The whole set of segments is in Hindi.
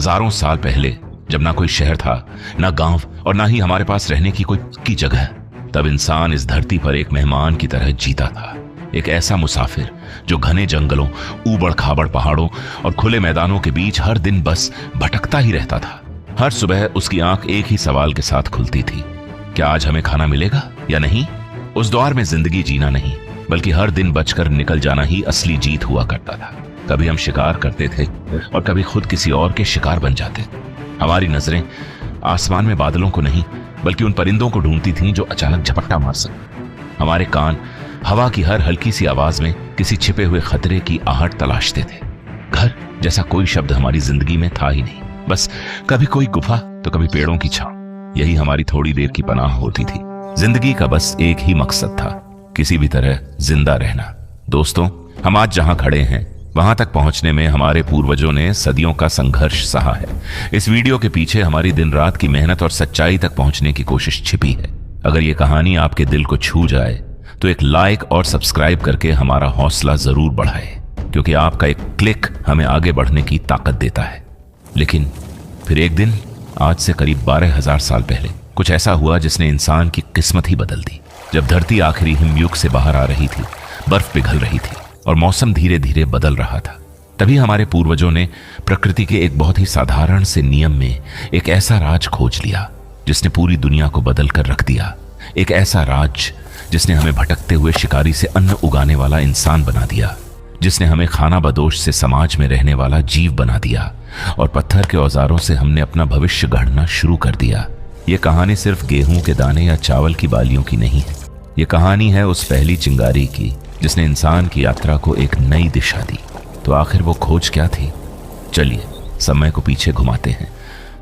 हजारों साल पहले, जब ना कोई शहर था, ना गांव और ना ही हमारे पास रहने की कोई पक्की जगह, तब इंसान इस धरती पर एक मेहमान की तरह जीता था। एक ऐसा मुसाफिर जो घने जंगलों, ऊबड़ खाबड़ पहाड़ों और खुले मैदानों के बीच हर दिन बस भटकता ही रहता था। हर सुबह उसकी आंख एक ही सवाल के साथ खुलती थी, क्या आज हमें खाना मिलेगा या नहीं। उस दौर में जिंदगी जीना नहीं, बल्कि हर दिन बचकर निकल जाना ही असली जीत हुआ करता था। कभी हम शिकार करते थे और कभी खुद किसी और के शिकार बन जाते। हमारी नजरें आसमान में बादलों को नहीं, बल्कि उन परिंदों को ढूंढती थीं जो अचानक झपट्टा मार सके। हमारे कान हवा की हर हल्की सी आवाज में किसी छिपे हुए खतरे की आहट तलाशते थे। घर जैसा कोई शब्द हमारी जिंदगी में था ही नहीं, बस कभी कोई गुफा तो कभी पेड़ों की छांव। यही हमारी थोड़ी देर की पनाह होती थी। जिंदगी का बस एक ही मकसद था, किसी भी तरह जिंदा रहना। दोस्तों, हम आज जहां खड़े हैं वहां तक पहुंचने में हमारे पूर्वजों ने सदियों का संघर्ष सहा है। इस वीडियो के पीछे हमारी दिन रात की मेहनत और सच्चाई तक पहुंचने की कोशिश छिपी है। अगर ये कहानी आपके दिल को छू जाए तो एक लाइक और सब्सक्राइब करके हमारा हौसला जरूर बढ़ाए, क्योंकि आपका एक क्लिक हमें आगे बढ़ने की ताकत देता है। लेकिन फिर एक दिन, आज से करीब 12,000 साल पहले, कुछ ऐसा हुआ जिसने इंसान की किस्मत ही बदल दी। जब धरती आखिरी हिमयुग से बाहर आ रही थी, बर्फ पिघल रही थी और मौसम धीरे धीरे बदल रहा था, तभी हमारे पूर्वजों ने प्रकृति के एक बहुत ही साधारण से नियम में एक ऐसा राज खोज लिया जिसने पूरी दुनिया को बदल कर रख दिया। एक ऐसा राज जिसने हमें भटकते हुए शिकारी से अन्न उगाने वाला इंसान बना दिया, जिसने हमें खाना बदोश से समाज में रहने वाला जीव बना दिया और पत्थर के औजारों से हमने अपना भविष्य गढ़ना शुरू कर दिया। ये कहानी सिर्फ गेहूं के दाने या चावल की बालियों की नहीं है। ये कहानी है उस पहली चिंगारी की जिसने इंसान की यात्रा को एक नई दिशा दी। तो आखिर वो खोज क्या थी? चलिए समय को पीछे घुमाते हैं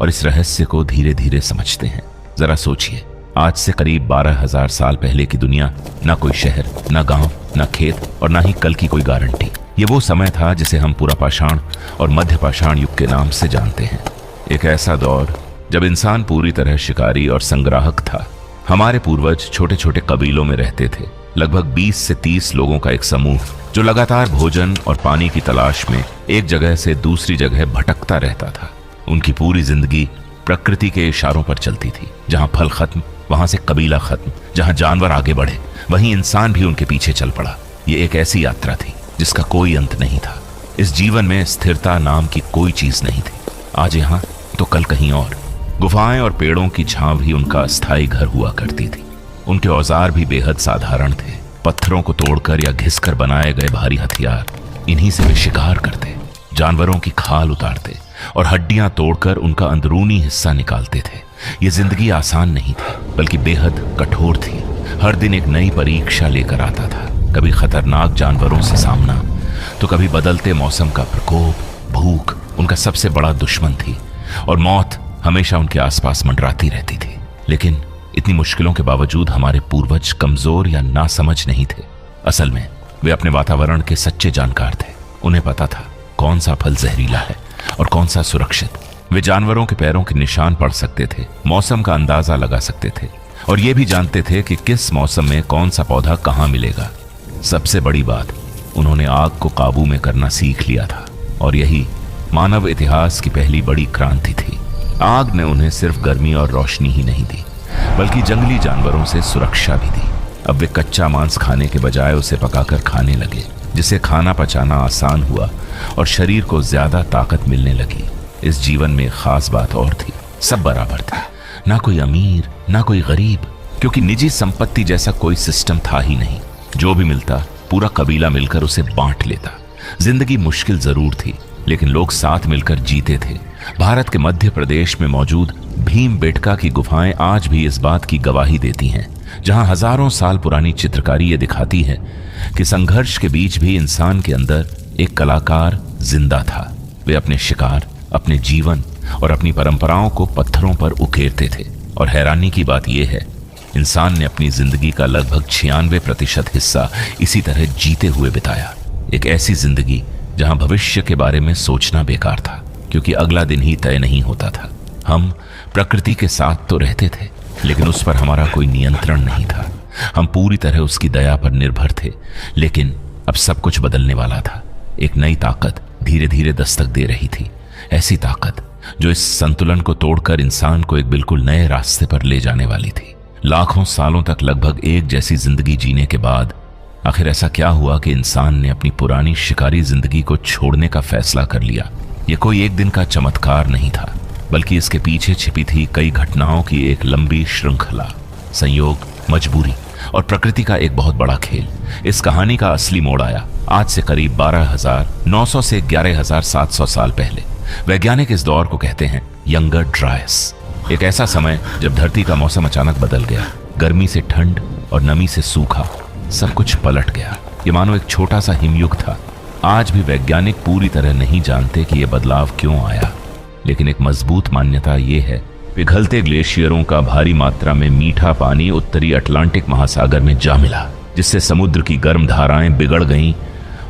और इस रहस्य को धीरे धीरे समझते हैं। जरा सोचिए, आज से करीब 12,000 साल पहले की दुनिया, ना कोई शहर, ना गांव, ना खेत और ना ही कल की कोई गारंटी। ये वो समय था जिसे हम पुरापाषाण और मध्य पाषाण युग के नाम से जानते हैं। एक ऐसा दौर जब इंसान पूरी तरह शिकारी और संग्राहक था। हमारे पूर्वज छोटे छोटे कबीलों में रहते थे, लगभग 20 से 30 लोगों का एक समूह जो लगातार भोजन और पानी की तलाश में एक जगह से दूसरी जगह भटकता रहता था। उनकी पूरी जिंदगी प्रकृति के इशारों पर चलती थी। जहां फल खत्म, वहां से कबीला खत्म। जहां जानवर आगे बढ़े, वहीं इंसान भी उनके पीछे चल पड़ा। ये एक ऐसी यात्रा थी जिसका कोई अंत नहीं था। इस जीवन में स्थिरता नाम की कोई चीज नहीं थी। आज यहां तो कल कहीं और। गुफाएं और पेड़ों की छांव ही उनका अस्थायी घर हुआ करती थी। उनके औजार भी बेहद साधारण थे। पत्थरों को तोड़कर या घिसकर बनाए गए भारी हथियार, इन्हीं से वे शिकार करते, जानवरों की खाल उतारते और हड्डियां तोड़कर उनका अंदरूनी हिस्सा निकालते थे। ये जिंदगी आसान नहीं थी, बल्कि बेहद कठोर थी। हर दिन एक नई परीक्षा लेकर आता था। कभी खतरनाक जानवरों से सामना, तो कभी बदलते मौसम का प्रकोप। भूख उनका सबसे बड़ा दुश्मन थी और मौत हमेशा उनके आसपास मंडराती रहती थी। लेकिन इतनी मुश्किलों के बावजूद हमारे पूर्वज कमजोर या नासमझ नहीं थे। असल में वे अपने वातावरण के सच्चे जानकार थे। उन्हें पता था कौन सा फल जहरीला है और कौन सा सुरक्षित। वे जानवरों के पैरों के निशान पढ़ सकते थे, मौसम का अंदाजा लगा सकते थे और ये भी जानते थे कि किस मौसम में कौन सा पौधा कहाँ मिलेगा। सबसे बड़ी बात, उन्होंने आग को काबू में करना सीख लिया था और यही मानव इतिहास की पहली बड़ी क्रांति थी। आग ने उन्हें सिर्फ गर्मी और रोशनी ही नहीं दी, बल्कि जंगली जानवरों से सुरक्षा भी दी। अब वे कच्चा मांस खाने के बजाय उसे पकाकर खाने लगे, जिससे खाना पचाना आसान हुआ और शरीर को ज्यादा ताकत मिलने लगी। इस जीवन में खास बात और थी, सब बराबर थे, ना कोई अमीर ना कोई गरीब, क्योंकि निजी संपत्ति जैसा कोई सिस्टम था ही नहीं। जो भी मिलता पूरा कबीला मिलकर उसे बांट लेता। जिंदगी मुश्किल जरूर थी, लेकिन लोग साथ मिलकर जीते थे। भारत के मध्य प्रदेश में मौजूद भीमबेटका की गुफाएं आज भी इस बात की गवाही देती हैं, जहां हजारों साल पुरानी चित्रकारी ये दिखाती है कि संघर्ष के बीच भी इंसान के अंदर एक कलाकार जिंदा था। वे अपने शिकार, अपने जीवन और अपनी परंपराओं को पत्थरों पर उकेरते थे। और हैरानी की बात यह है, इंसान ने अपनी जिंदगी का लगभग 96% हिस्सा इसी तरह जीते हुए बिताया। एक ऐसी जिंदगी जहां भविष्य के बारे में सोचना बेकार था, क्योंकि अगला दिन ही तय नहीं होता था। हम प्रकृति के साथ तो रहते थे, लेकिन उस पर हमारा कोई नियंत्रण नहीं था। हम पूरी तरह उसकी दया पर निर्भर थे। लेकिन अब सब कुछ बदलने वाला था। एक नई ताकत धीरे धीरे दस्तक दे रही थी। ऐसी ताकत जो इस संतुलन को तोड़कर इंसान को एक बिल्कुल नए रास्ते पर ले जाने वाली थी। लाखों सालों तक लगभग एक जैसी जिंदगी जीने के बाद आखिर ऐसा क्या हुआ कि इंसान ने अपनी पुरानी शिकारी जिंदगी को छोड़ने का फैसला कर लिया। यह कोई एक दिन का चमत्कार नहीं था, बल्कि इसके पीछे छिपी थी कई घटनाओं की एक लंबी श्रृंखला, संयोग, मजबूरी और प्रकृति का एक बहुत बड़ा खेल। इस कहानी का असली मोड़ आया आज से करीब 12,900 से 11,700 साल पहले। वैज्ञानिक इस दौर को कहते हैं यंगर ड्रायस, एक ऐसा समय जब धरती का मौसम अचानक बदल गया। गर्मी से ठंड और नमी से सूखा, सब कुछ पलट गया। ये मानो एक छोटा सा हिमयुग था। आज भी वैज्ञानिक पूरी तरह नहीं जानते कि यह बदलाव क्यों आया, लेकिन एक मजबूत मान्यता ये है, पिघलते ग्लेशियरों का भारी मात्रा में मीठा पानी उत्तरी अटलांटिक महासागर में जा मिला, जिससे समुद्र की गर्म धाराएं बिगड़ गईं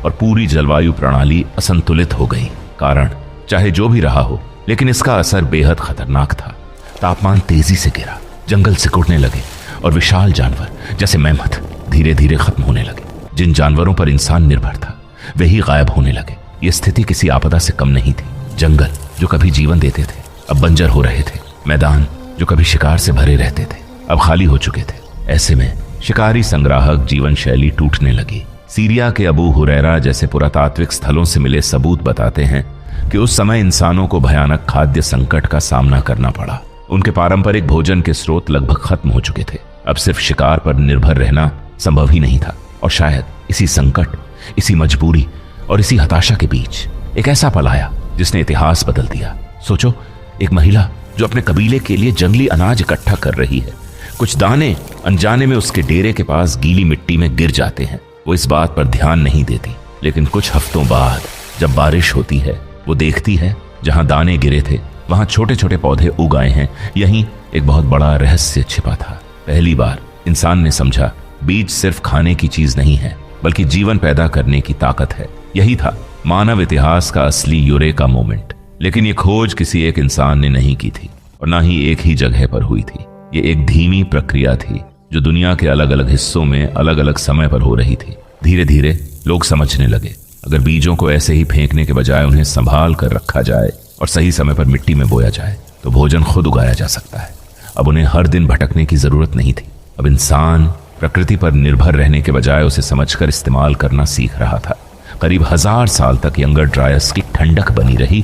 और पूरी जलवायु प्रणाली असंतुलित हो गई। कारण चाहे जो भी रहा हो, लेकिन इसका असर बेहद खतरनाक था। तापमान तेजी से गिरा, जंगल सिकुड़ने लगे और विशाल जानवर जैसे मेमथ धीरे धीरे खत्म होने लगे। जिन जानवरों पर इंसान निर्भर था वे ही गायब होने लगे। ये स्थिति किसी आपदा से कम नहीं थी। जंगल जो कभी जीवन देते थे अब बंजर हो रहे थे। मैदान जो कभी शिकार से भरे रहते थे अब खाली हो चुके थे। ऐसे में शिकारी संग्राहक जीवन शैली टूटने लगी। सीरिया के अबू हुरैरा जैसे पुरातात्विक स्थलों से मिले सबूत बताते हैं कि उस समय इंसानों को भयानक खाद्य संकट का सामना करना पड़ा। उनके पारंपरिक भोजन के स्रोत लगभग खत्म हो चुके थे। अब सिर्फ शिकार पर निर्भर रहना संभव ही नहीं था। और शायद इसी संकट, इसी मजबूरी और इसी हताशा के बीच एक ऐसा पल आया जिसने इतिहास बदल दिया। सोचो, एक महिला जो अपने कबीले के लिए जंगली अनाज इकट्ठा कर रही है। कुछ दाने अनजाने में उसके डेरे के पास गीली मिट्टी में गिर जाते हैं। वो इस बात पर ध्यान नहीं देती, लेकिन कुछ हफ्तों बाद जब बारिश होती है वो देखती है जहां दाने गिरे थे वहां छोटे छोटे पौधे उग आए हैं। यहीं एक बहुत बड़ा रहस्य छिपा था। पहली बार इंसान ने समझा बीज सिर्फ खाने की चीज नहीं है, बल्कि जीवन पैदा करने की ताकत है। यही था मानव इतिहास का असली यूरेका मोमेंट। लेकिन ये खोज किसी एक इंसान ने नहीं की थी और ना ही एक ही जगह पर हुई थी। ये एक धीमी प्रक्रिया थी जो दुनिया के अलग अलग हिस्सों में अलग अलग समय पर हो रही थी। धीरे धीरे लोग समझने लगे, अगर बीजों को ऐसे ही फेंकने के बजाय उन्हें संभाल कर रखा जाए और सही समय पर मिट्टी में बोया जाए तो भोजन खुद उगाया जा सकता है। अब उन्हें हर दिन भटकने की जरूरत नहीं थी। अब इंसान प्रकृति पर निर्भर रहने के बजाय उसे समझकर इस्तेमाल करना सीख रहा था। करीब 1000 साल तक यंगर ड्रायस की ठंडक बनी रही,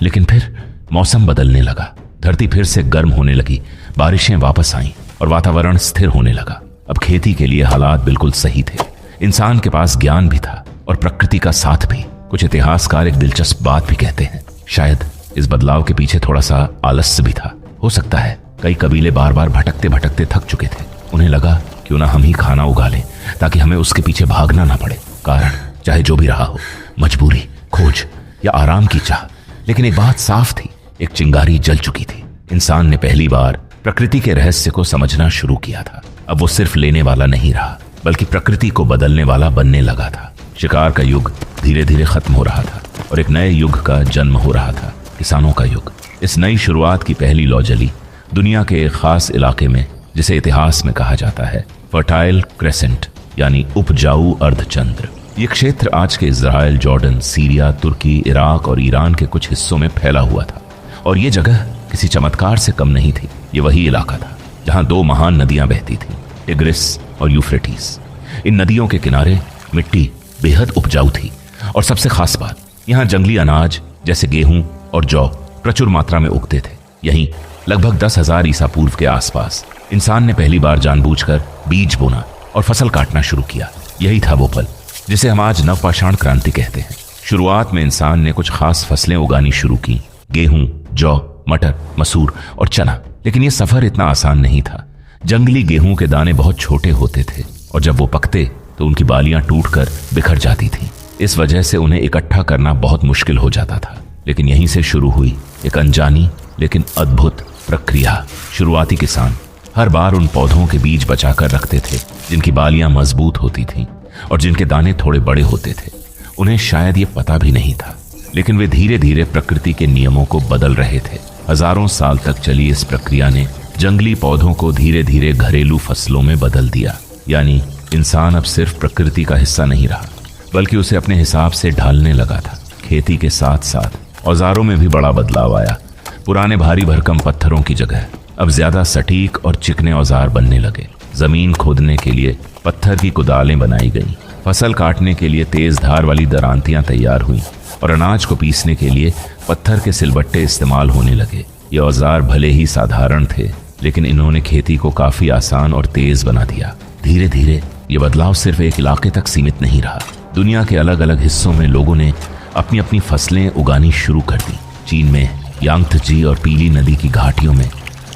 लेकिन फिर मौसम बदलने लगा। धरती फिर से गर्म होने लगी, बारिशें वापस आईं और वातावरण स्थिर होने लगा। अब खेती के लिए हालात बिल्कुल सही थे। इंसान के पास ज्ञान भी था और प्रकृति का साथ भी। कुछ इतिहासकार एक दिलचस्प बात भी कहते हैं, शायद इस बदलाव के पीछे थोड़ा सा आलस्य भी था। हो सकता है कई कबीले बार बार भटकते भटकते थक चुके थे। उन्हें लगा क्यों ना हम ही खाना उगा लें ताकि हमें उसके पीछे भागना ना पड़े। कारण चाहे जो भी रहा हो, मजबूरी, खोज या आराम की चाह, लेकिन एक बात साफ थी, एक चिंगारी जल चुकी थी। इंसान ने पहली बार प्रकृति के रहस्य को समझना शुरू किया था। अब वो सिर्फ लेने वाला नहीं रहा, बल्कि प्रकृति को बदलने वाला बनने लगा था। शिकार का युग धीरे धीरे खत्म हो रहा था और एक नए युग का जन्म हो रहा था, किसानों का युग। इस नई शुरुआत की पहली लौ जली दुनिया के एक खास इलाके में, जिसे इतिहास में कहा जाता है फर्टाइल क्रेसेंट, यानी उपजाऊ अर्धचंद्र। ये क्षेत्र आज के इजराइल, जॉर्डन, सीरिया, तुर्की, इराक और ईरान के कुछ हिस्सों में फैला हुआ था। और ये जगह किसी चमत्कार से कम नहीं थी। ये वही इलाका था जहां 2 महान नदियां बहती थीं, टिग्रिस और यूफ्रेटिस। इन नदियों के किनारे मिट्टी बेहद उपजाऊ थी और सबसे खास बात, यहाँ जंगली अनाज जैसे गेहूं और जौ प्रचुर मात्रा में उगते थे। यहीं लगभग 10,000 ईसा पूर्व के आसपास इंसान ने पहली बार जानबूझकर बीज बोना और फसल काटना शुरू किया। यही था वो पल जिसे हम आज नवपाषाण क्रांति कहते हैं। शुरुआत में इंसान ने कुछ खास फसलें उगानी शुरू की, गेहूं, जौ, मटर, मसूर और चना। लेकिन यह सफर इतना आसान नहीं था। जंगली गेहूं के दाने बहुत छोटे होते थे और जब वो पकते तो उनकी बालियां टूटकर बिखर जाती थीं। इस वजह से उन्हें इकट्ठा करना बहुत मुश्किल हो जाता था। लेकिन यहीं से शुरू हुई एक अनजानी लेकिन अद्भुत प्रक्रिया। शुरुआती किसान हर बार उन पौधों के बीज बचाकर रखते थे जिनकी बालियां मजबूत होती थीं और जिनके दाने थोड़े बड़े होते थे। उन्हें शायद ये पता भी नहीं था, लेकिन वे धीरे धीरे प्रकृति के नियमों को बदल रहे थे। हजारों साल तक चली इस प्रक्रिया ने जंगली पौधों को धीरे धीरे घरेलू फसलों में बदल दिया। यानी इंसान अब सिर्फ प्रकृति का हिस्सा नहीं रहा, बल्कि उसे अपने हिसाब से ढालने लगा था। खेती के साथ साथ औजारों में भी बड़ा बदलाव आया। पुराने भारी भरकम पत्थरों की जगह अब ज्यादा सटीक और चिकने औजार बनने लगे। जमीन खोदने के लिए पत्थर की कुदालें बनाई गईं, फसल काटने के लिए तेज धार वाली दरांतियां तैयार हुईं और अनाज को पीसने के लिए पत्थर के सिलबट्टे इस्तेमाल होने लगे। ये औजार भले ही साधारण थे, लेकिन इन्होंने खेती को काफी आसान और तेज बना दिया। धीरे धीरे ये बदलाव सिर्फ एक इलाके तक सीमित नहीं रहा। दुनिया के अलग अलग हिस्सों में लोगों ने अपनी अपनी फसलें उगानी शुरू कर दी। चीन में यांगत्जी और पीली नदी की घाटियों में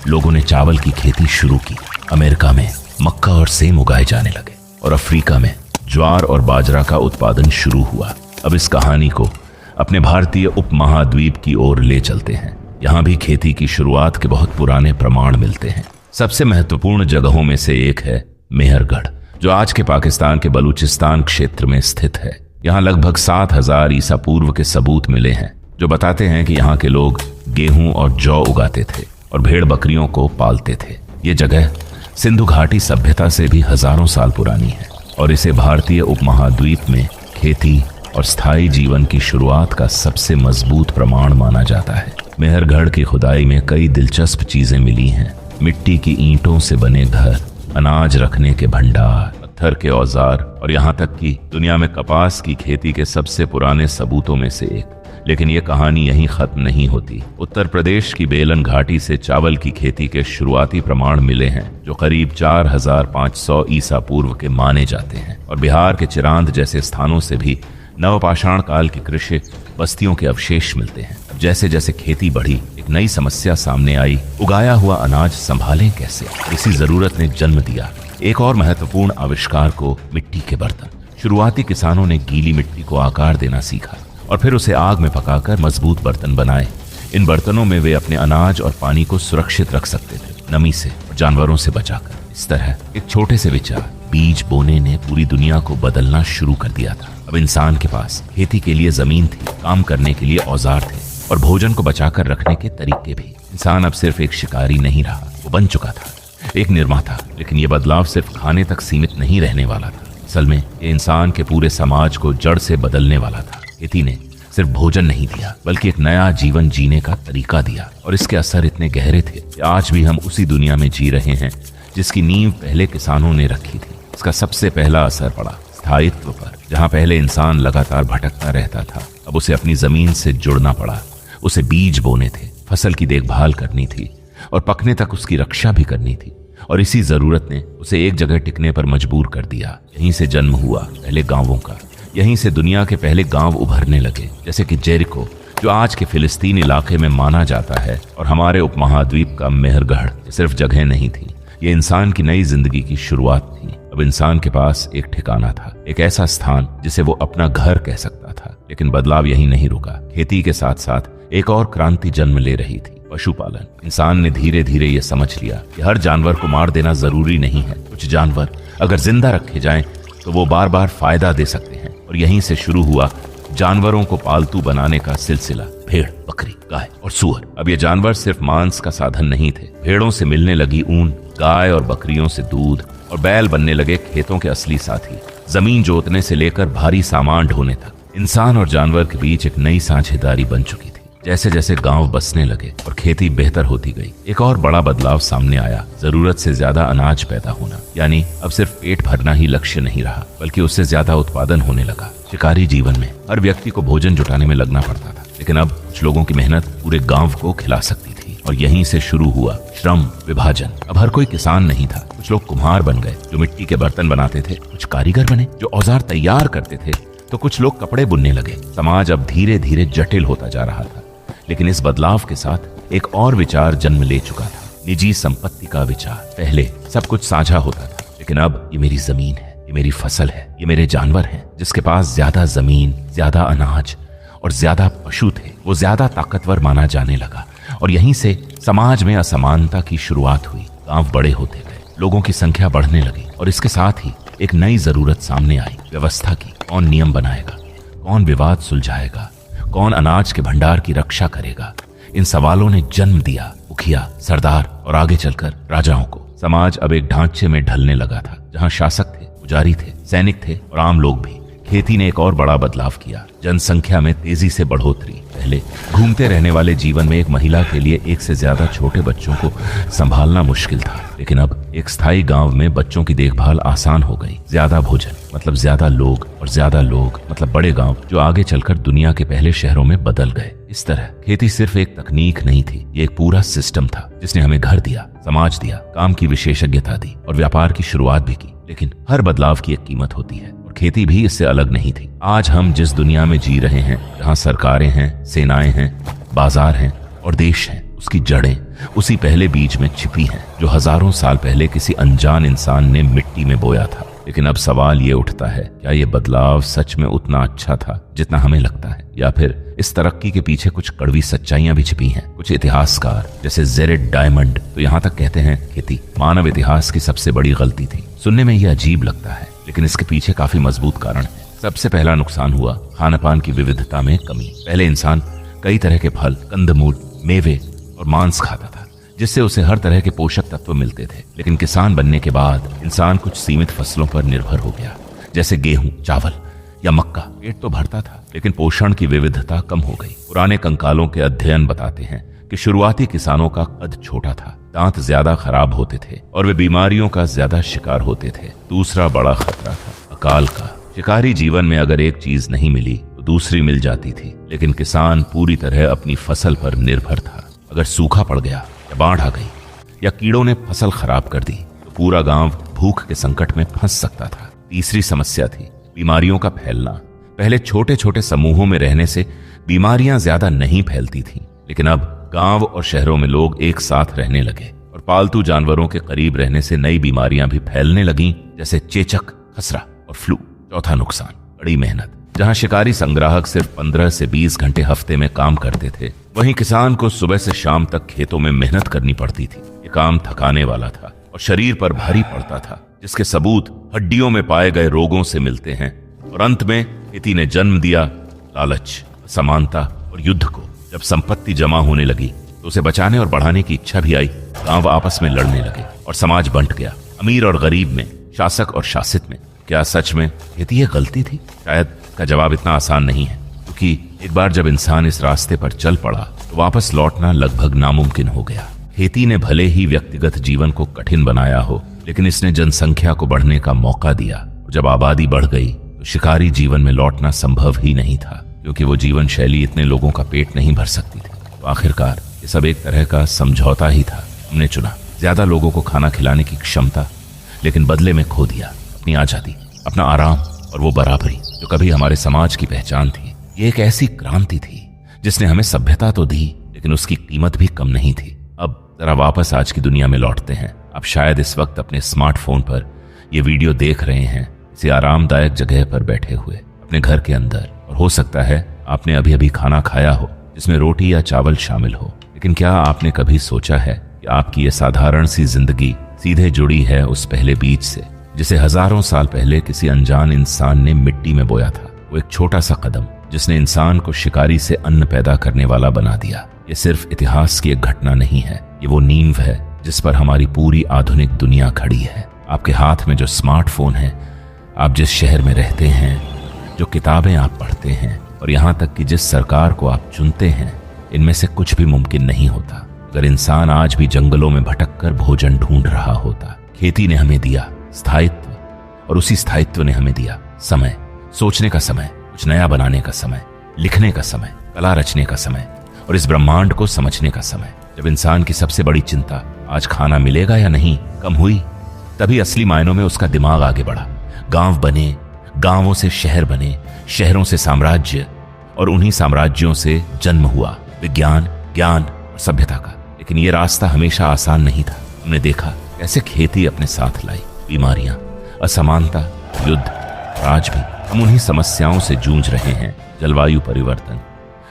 लोगों ने चावल की खेती शुरू की। अमेरिका में मक्का और सेम उगाए जाने लगे और अफ्रीका में ज्वार और बाजरा का उत्पादन शुरू हुआ। अब इस कहानी को अपने भारतीय उपमहाद्वीप की ओर ले चलते हैं। यहाँ भी खेती की शुरुआत के बहुत पुराने प्रमाण मिलते हैं। सबसे महत्वपूर्ण जगहों में से एक है मेहरगढ़, जो आज के पाकिस्तान के बलूचिस्तान क्षेत्र में स्थित है। यहाँ लगभग 7000 ईसा पूर्व के सबूत मिले हैं जो बताते हैं कि यहाँ के लोग गेहूं और जौ उगाते थे और भेड़ बकरियों को पालते थे। ये जगह सिंधु घाटी सभ्यता से भी हजारों साल पुरानी है और इसे भारतीय उपमहाद्वीप में खेती और स्थायी जीवन की शुरुआत का सबसे मजबूत प्रमाण माना जाता है। मेहरगढ़ की खुदाई में कई दिलचस्प चीजें मिली हैं। मिट्टी की ईंटों से बने घर, अनाज रखने के भंडार, पत्थर के औजार और यहाँ तक कि दुनिया में कपास की खेती के सबसे पुराने सबूतों में से एक। लेकिन ये कहानी यहीं खत्म नहीं होती। उत्तर प्रदेश की बेलन घाटी से चावल की खेती के शुरुआती प्रमाण मिले हैं जो करीब 4500 ईसा पूर्व के माने जाते हैं। और बिहार के चिरांद जैसे स्थानों से भी नवपाषाण काल की कृषि बस्तियों के अवशेष मिलते हैं। जैसे जैसे खेती बढ़ी, एक नई समस्या सामने आई, उगाया हुआ अनाज संभालें कैसे। इसी जरूरत ने जन्म दिया एक और महत्वपूर्ण आविष्कार को, मिट्टी के बर्तन। शुरुआती किसानों ने गीली मिट्टी को आकार देना सीखा और फिर उसे आग में पकाकर मजबूत बर्तन बनाए। इन बर्तनों में वे अपने अनाज और पानी को सुरक्षित रख सकते थे, नमी से और जानवरों से बचाकर। इस तरह एक छोटे से विचार, बीज बोने ने पूरी दुनिया को बदलना शुरू कर दिया था। अब इंसान के पास खेती के लिए जमीन थी, काम करने के लिए औजार थे और भोजन को बचाकर रखने के तरीके भी। इंसान अब सिर्फ एक शिकारी नहीं रहा, वो बन चुका था एक निर्माता। लेकिन ये बदलाव सिर्फ खाने तक सीमित नहीं रहने वाला था। असल में ये इंसान के पूरे समाज को जड़ से बदलने वाला था। खेती ने सिर्फ भोजन नहीं दिया, बल्कि एक नया जीवन जीने का तरीका दिया और इसके असर इतने गहरे थे कि आज भी हम उसी दुनिया में जी रहे हैं जिसकी नींव पहले किसानों ने रखी थी। इसका सबसे पहला असर पड़ा स्थायित्व पर। जहां पहले इंसान लगातार भटकता रहता था, अब उसे अपनी जमीन से जुड़ना पड़ा। उसे बीज बोने थे, फसल की देखभाल करनी थी और पकने तक उसकी रक्षा भी करनी थी। और इसी जरूरत ने उसे एक जगह टिकने पर मजबूर कर दिया। यहीं से जन्म हुआ पहले गांवों का। यहीं से दुनिया के पहले गांव उभरने लगे, जैसे कि जेरिको, जो आज के फिलिस्तीन इलाके में माना जाता है, और हमारे उपमहाद्वीप का मेहरगढ़। सिर्फ जगह नहीं थी, ये इंसान की नई जिंदगी की शुरुआत थी। अब इंसान के पास एक ठिकाना था, एक ऐसा स्थान जिसे वो अपना घर कह सकता था। लेकिन बदलाव यहीं नहीं रुका। खेती के साथ साथ एक और क्रांति जन्म ले रही थी, पशुपालन। इंसान ने धीरे धीरे ये समझ लिया कि हर जानवर को मार देना जरूरी नहीं है। कुछ जानवर अगर जिंदा रखे जाएं तो वो बार बार फायदा दे सकते हैं। और यहीं से शुरू हुआ जानवरों को पालतू बनाने का सिलसिला। भेड़, बकरी, गाय और सूअर। अब ये जानवर सिर्फ मांस का साधन नहीं थे। भेड़ों से मिलने लगी ऊन, गाय और बकरियों से दूध, और बैल बनने लगे खेतों के असली साथी, जमीन जोतने से लेकर भारी सामान ढोने तक। इंसान और जानवर के बीच एक नई साझेदारी बन चुकी थी। जैसे जैसे गांव बसने लगे और खेती बेहतर होती गई, एक और बड़ा बदलाव सामने आया, जरूरत से ज्यादा अनाज पैदा होना। यानी अब सिर्फ पेट भरना ही लक्ष्य नहीं रहा, बल्कि उससे ज्यादा उत्पादन होने लगा। शिकारी जीवन में हर व्यक्ति को भोजन जुटाने में लगना पड़ता था, लेकिन अब कुछ लोगों की मेहनत पूरे गांव को खिला सकती थी। और यहीं से शुरू हुआ श्रम विभाजन। अब हर कोई किसान नहीं था। कुछ लोग कुम्हार बन गए जो मिट्टी के बर्तन बनाते थे, कुछ कारीगर बने जो औजार तैयार करते थे, तो कुछ लोग कपड़े बुनने लगे। समाज अब धीरे धीरे जटिल होता जा रहा था। लेकिन इस बदलाव के साथ एक और विचार जन्म ले चुका था, निजी संपत्ति का विचार। पहले सब कुछ साझा होता था, लेकिन अब ये मेरी जमीन है, ये मेरी फसल है, ये मेरे जानवर हैं। जिसके पास ज्यादा जमीन, ज्यादा अनाज और ज्यादा पशु थे, वो ज्यादा ताकतवर माना जाने लगा। और यहीं से समाज में असमानता की शुरुआत हुई। गांव बड़े होते गए, लोगों की संख्या बढ़ने लगी और इसके साथ ही एक नई जरूरत सामने आई, व्यवस्था की। कौन नियम बनाएगा, कौन विवाद सुलझाएगा, कौन अनाज के भंडार की रक्षा करेगा। इन सवालों ने जन्म दिया मुखिया, सरदार और आगे चलकर राजाओं को। समाज अब एक ढांचे में ढलने लगा था, जहां शासक थे, पुजारी थे, सैनिक थे और आम लोग भी। खेती ने एक और बड़ा बदलाव किया, जनसंख्या में तेजी से बढ़ोतरी। पहले घूमते रहने वाले जीवन में एक महिला के लिए एक से ज्यादा छोटे बच्चों को संभालना मुश्किल था, लेकिन अब एक स्थायी गांव में बच्चों की देखभाल आसान हो गई। ज्यादा भोजन मतलब ज्यादा लोग, और ज्यादा लोग मतलब बड़े गांव जो आगे चलकर दुनिया के पहले शहरों में बदल गए। इस तरह खेती सिर्फ एक तकनीक नहीं थी, ये एक पूरा सिस्टम था जिसने हमें घर दिया, समाज दिया, काम की विशेषज्ञता दी और व्यापार की शुरुआत भी की। लेकिन हर बदलाव की एक कीमत होती है, और खेती भी इससे अलग नहीं थी। आज हम जिस दुनिया में जी रहे हैं, जहाँ सरकारें हैं, सेनाएं हैं, बाजार हैं और देश हैं, उसकी जड़ें उसी पहले बीज में छिपी हैं जो हजारों साल पहले किसी अनजान इंसान ने मिट्टी में बोया था। लेकिन अब सवाल ये उठता है, क्या ये बदलाव सच में उतना अच्छा था जितना हमें लगता है, या फिर इस तरक्की के पीछे कुछ कड़वी सच्चाइयां भी छिपी हैं। कुछ इतिहासकार जैसे जेरेड डायमंड तो यहाँ तक कहते हैं खेती मानव इतिहास की सबसे बड़ी गलती थी। सुनने में यह अजीब लगता है, लेकिन इसके पीछे काफी मजबूत कारण है। सबसे पहला नुकसान हुआ खान पान की विविधता में कमी। पहले इंसान कई तरह के फल, कंदमूल, मेवे और मांस खाता था, जिससे उसे हर तरह के पोषक तत्व मिलते थे। लेकिन किसान बनने के बाद इंसान कुछ सीमित फसलों पर निर्भर हो गया, जैसे गेहूं, चावल या मक्का। पेट तो भरता था, लेकिन पोषण की विविधता कम हो गई। पुराने कंकालों के अध्ययन बताते हैं कि शुरुआती किसानों का कद छोटा था, दांत ज्यादा खराब होते थे और वे बीमारियों का ज्यादा शिकार होते थे। दूसरा बड़ा खतरा था अकाल का। शिकारी जीवन में अगर एक चीज नहीं मिली तो दूसरी मिल जाती थी, लेकिन किसान पूरी तरह अपनी फसल पर निर्भर था। अगर सूखा पड़ गया या बाढ़ आ गई या कीड़ों ने फसल खराब कर दी तो पूरा गांव भूख के संकट में फंस सकता था। तीसरी समस्या थी बीमारियों का फैलना। पहले छोटे छोटे समूहों में रहने से बीमारियां ज्यादा नहीं फैलती थीं, लेकिन अब गांव और शहरों में लोग एक साथ रहने लगे और पालतू जानवरों के करीब रहने से नई बीमारियां भी फैलने लगीं, जैसे चेचक, खसरा और फ्लू। चौथा नुकसान बड़ी मेहनत। जहां शिकारी संग्राहक सिर्फ 15 से 20 घंटे हफ्ते में काम करते थे, वहीं किसान को सुबह से शाम तक खेतों में मेहनत करनी पड़ती थी। ये काम थकाने वाला था और शरीर पर भारी पड़ता था, जिसके सबूत हड्डियों में पाए गए रोगों से मिलते हैं। और अंत में खेती ने जन्म दिया लालच, असमानता और युद्ध को। जब संपत्ति जमा होने लगी तो उसे बचाने और बढ़ाने की इच्छा भी आई। गांव आपस में लड़ने लगे और समाज बंट गया, अमीर और गरीब में, शासक और शासित में। क्या सच में खेती ये गलती थी? शायद का जवाब इतना आसान नहीं है, क्योंकि एक बार जब इंसान इस रास्ते पर चल पड़ा तो वापस लौटना लगभग नामुमकिन हो गया। खेती ने भले ही व्यक्तिगत जीवन को कठिन बनाया हो, लेकिन इसने जनसंख्या को बढ़ने का मौका दिया। जब आबादी बढ़ गई तो शिकारी जीवन में लौटना संभव ही नहीं था, क्योंकि वो जीवन शैली इतने लोगों का पेट नहीं भर सकती थी। तो आखिरकार ये सब एक तरह का समझौता ही था। हमने चुना ज्यादा लोगों को खाना खिलाने की क्षमता, लेकिन बदले में खो दिया अपनी आजादी, अपना आराम और वो बराबरी जो कभी हमारे समाज की पहचान थी। ये एक ऐसी क्रांति थी जिसने हमें सभ्यता तो दी, लेकिन उसकी कीमत भी कम नहीं थी। अब जरा वापस आज की दुनिया में लौटते हैं। आप शायद इस वक्त अपने स्मार्टफोन पर ये वीडियो देख रहे हैं, किसी आरामदायक जगह पर बैठे हुए अपने घर के अंदर, और हो सकता है आपने अभी अभी खाना खाया हो जिसमें रोटी या चावल शामिल हो। लेकिन क्या आपने कभी सोचा है कि आपकी ये साधारण सी जिंदगी सीधे जुड़ी है उस पहले बीज से, जिसे हजारों साल पहले किसी अनजान इंसान ने मिट्टी में बोया था? वो एक छोटा सा कदम जिसने इंसान को शिकारी से अन्न पैदा करने वाला बना दिया। ये सिर्फ इतिहास की एक घटना नहीं है, ये वो नींव है जिस पर हमारी पूरी आधुनिक दुनिया खड़ी है। आपके हाथ में जो स्मार्टफोन है, आप जिस शहर में रहते हैं, जो किताबें आप पढ़ते हैं, और यहाँ तक कि जिस सरकार को आप चुनते हैं, इनमें से कुछ भी मुमकिन नहीं होता अगर इंसान आज भी जंगलों में भटक कर भोजन ढूंढ रहा होता। खेती ने हमें दिया स्थायित्व, और उसी स्थायित्व ने हमें दिया समय, सोचने का समय, कुछ नया बनाने का समय, लिखने का समय, कला रचने का समय और इस ब्रह्मांड को समझने का समय। जब इंसान की सबसे बड़ी चिंता आज खाना मिलेगा या नहीं कम हुई, तभी असली मायनों में उसका दिमाग आगे बढ़ा। गांव बने, गांवों से शहर बने, शहरों से साम्राज्य, और उन्हीं साम्राज्यों से जन्म हुआ विज्ञान, ज्ञान और सभ्यता का। लेकिन ये रास्ता हमेशा आसान नहीं था। हमने देखा कैसे खेती अपने साथ लाई बीमारियां, असमानता, युद्ध, और आज भी हम उन्हीं समस्याओं से जूझ रहे हैं। जलवायु परिवर्तन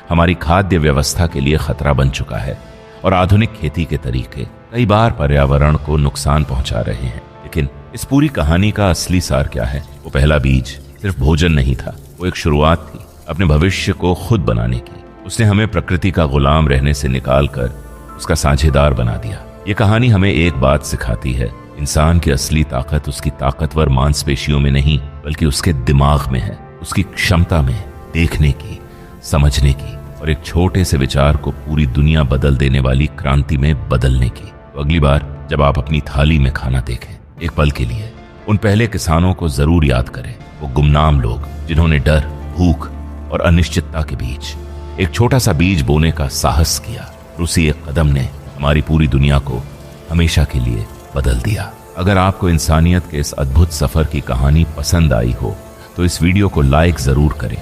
हमारी खाद्य व्यवस्था के लिए खतरा बन चुका है, और आधुनिक खेती के तरीके कई बार पर्यावरण को नुकसान पहुंचा रहे हैं। लेकिन इस पूरी कहानी का असली सार क्या है? वो पहला बीज सिर्फ भोजन नहीं था, वो एक शुरुआत थी अपने भविष्य को खुद बनाने की। उसने हमें प्रकृति का गुलाम रहने से निकालकर उसका साझेदार बना दिया। ये कहानी हमें एक बात सिखाती है, इंसान की असली ताकत उसकी ताकतवर मांसपेशियों में नहीं, बल्कि उसके दिमाग में है। उसकी क्षमता में देखने की, समझने की और एक छोटे से विचार को पूरी दुनिया बदल देने वाली क्रांति में बदलने की। तो अगली बार जब आप अपनी थाली में खाना देखें, एक पल के लिए उन पहले किसानों को जरूर याद करें, वो गुमनाम लोग जिन्होंने डर, भूख और अनिश्चितता के बीच एक छोटा सा बीज बोने का साहस किया। उसी एक कदम ने हमारी पूरी दुनिया को हमेशा के लिए बदल दिया। अगर आपको इंसानियत के इस अद्भुत सफर की कहानी पसंद आई हो तो इस वीडियो को लाइक जरूर करें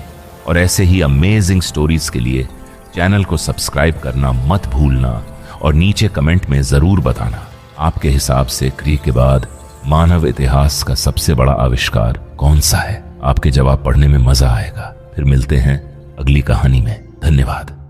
और ऐसे ही अमेजिंग स्टोरीज के लिए चैनल को सब्सक्राइब करना मत भूलना और नीचे कमेंट में जरूर बताना आपके हिसाब से क्री के बाद मानव इतिहास का सबसे बड़ा आविष्कार कौन सा है। आपके जवाब पढ़ने में मजा आएगा। फिर मिलते हैं अगली कहानी में। धन्यवाद।